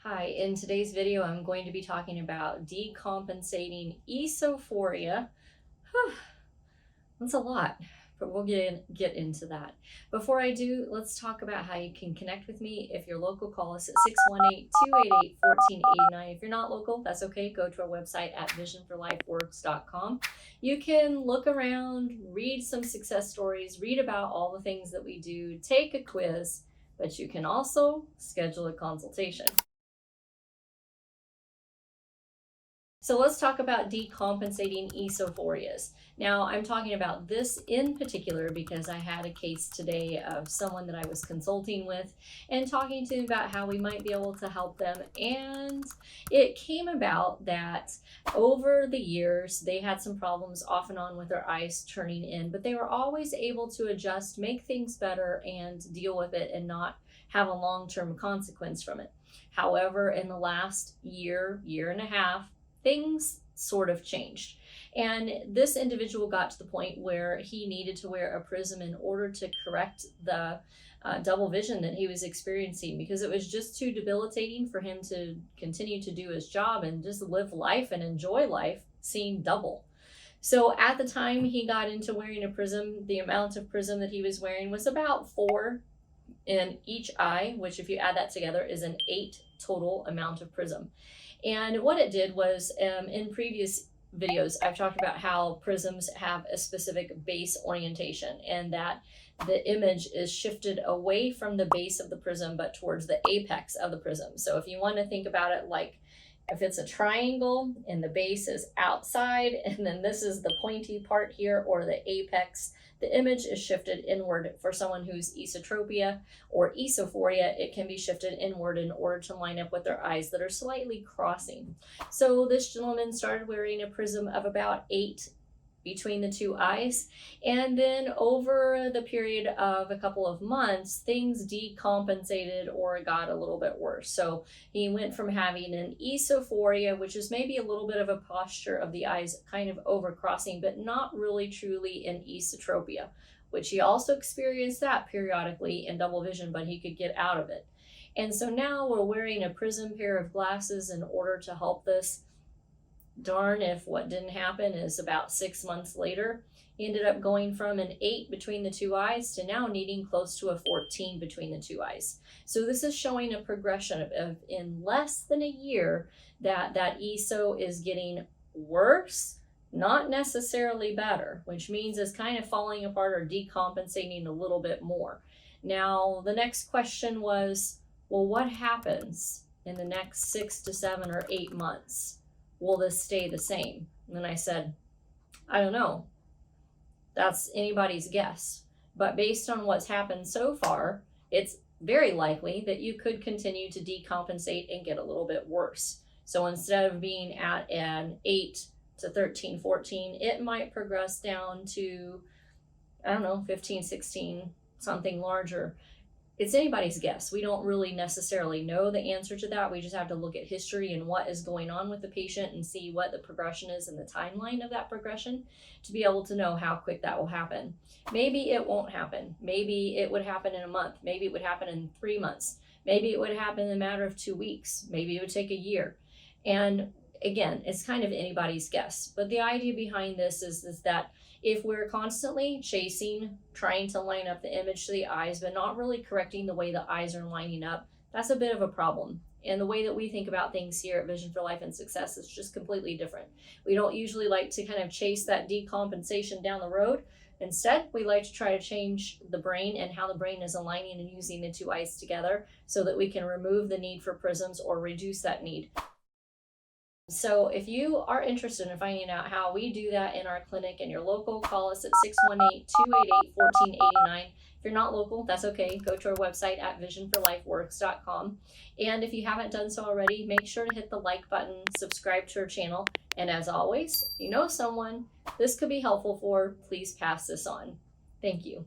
Hi, in today's video, I'm going to be talking about decompensating esophoria. That's a lot, but we'll get into that. Before I do, let's talk about how you can connect with me. If you're local, call us at 618-288-1489. If you're not local, that's okay. Go to our website at visionforlifeworks.com. You can look around, read some success stories, read about all the things that we do, take a quiz, but you can also schedule a consultation. So let's talk about decompensating esophorias. Now, I'm talking about this in particular because I had a case today of someone that I was consulting with and talking to about how we might be able to help them. And it came about that over the years, they had some problems off and on with their eyes turning in, but they were always able to adjust, make things better, and deal with it and not have a long-term consequence from it. However, in the last year and a half, things sort of changed. And this individual got to the point where he needed to wear a prism in order to correct the double vision that he was experiencing, because it was just too debilitating for him to continue to do his job and just live life and enjoy life seeing double. So at the time he got into wearing a prism, the amount of prism that he was wearing was about 4 in each eye, which if you add that together is an 8 total amount of prism. And what it did was, in previous videos, I've talked about how prisms have a specific base orientation and that the image is shifted away from the base of the prism, but towards the apex of the prism. So if you want to think about it like if it's a triangle and the base is outside, and then this is the pointy part here, or the apex, the image is shifted inward. For someone who's esotropia or esophoria, it can be shifted inward in order to line up with their eyes that are slightly crossing. So this gentleman started wearing a prism of about 8 between the two eyes, and then over the period of a couple of months, things decompensated or got a little bit worse. So he went from having an esophoria, which is maybe a little bit of a posture of the eyes kind of overcrossing, but not really truly an esotropia, which he also experienced that periodically in double vision, but he could get out of it. And so now we're wearing a prism pair of glasses in order to help this. Darn if what didn't happen is about 6 months later, he ended up going from an 8 between the two eyes to now needing close to a 14 between the two eyes. So this is showing a progression of in less than a year that ESO is getting worse, not necessarily better, which means it's kind of falling apart or decompensating a little bit more. Now, the next question was, well, what happens in the next 6 to 7 or 8 months? Will this stay the same? And then I said, I don't know. That's anybody's guess. But based on what's happened so far, it's very likely that you could continue to decompensate and get a little bit worse. So instead of being at an 8 to 13, 14, it might progress down to, I don't know, 15, 16, something larger. It's anybody's guess. We don't really necessarily know the answer to that. We just have to look at history and what is going on with the patient and see what the progression is and the timeline of that progression to be able to know how quick that will happen. Maybe it won't happen. Maybe it would happen in a month. Maybe it would happen in 3 months. Maybe it would happen in a matter of 2 weeks. Maybe it would take a year. And again, it's kind of anybody's guess. But the idea behind this is that if we're constantly chasing, trying to line up the image to the eyes, but not really correcting the way the eyes are lining up, that's a bit of a problem. And the way that we think about things here at Vision for Life and Success is just completely different. We don't usually like to kind of chase that decompensation down the road. Instead, we like to try to change the brain and how the brain is aligning and using the two eyes together so that we can remove the need for prisms or reduce that need. So if you are interested in finding out how we do that in our clinic and you're local, call us at 618-288-1489. If you're not local, that's okay. Go to our website at visionforlifeworks.com. And if you haven't done so already, make sure to hit the like button, subscribe to our channel. And as always, if you know someone this could be helpful for, please pass this on. Thank you.